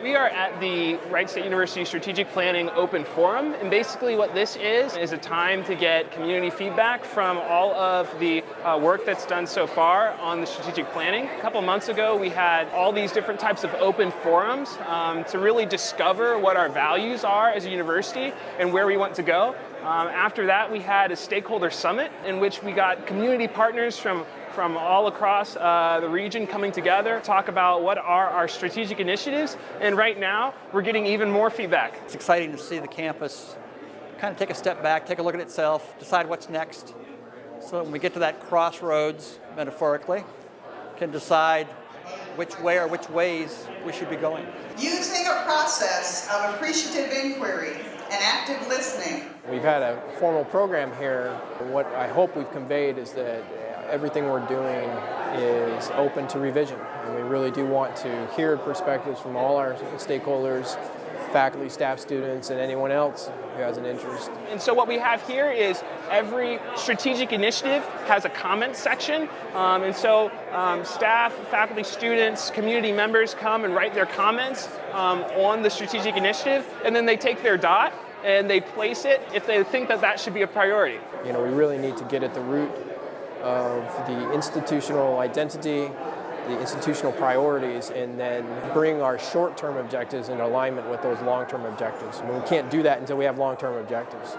We are at the Wright State University Strategic Planning Open Forum, and basically what this is a time to get community feedback from all of the work that's done so far on the strategic planning. A couple months ago, we had all these different types of open forums to really discover what our values are as a university and where we want to go. After that, we had a stakeholder summit in which we got community partners from all across the region coming together, talk about what are our strategic initiatives, and right now we're getting even more feedback. It's exciting to see the campus kind of take a step back, take a look at itself, decide what's next, so that when we get to that crossroads, metaphorically, can decide which way or which ways we should be going. Using a process of appreciative inquiry and active listening. We've had a formal program here. What I hope we've conveyed is that everything we're doing is open to revision. And we really do want to hear perspectives from all our stakeholders, faculty, staff, students, and anyone else who has an interest. And so what we have here is every strategic initiative has a comment section. And so staff, faculty, students, community members come and write their comments on the strategic initiative, and then they take their dot and they place it if they think that that should be a priority. You know, we really need to get at the root of the institutional identity, the institutional priorities, and then bring our short-term objectives in alignment with those long-term objectives. I mean, we can't do that until we have long-term objectives.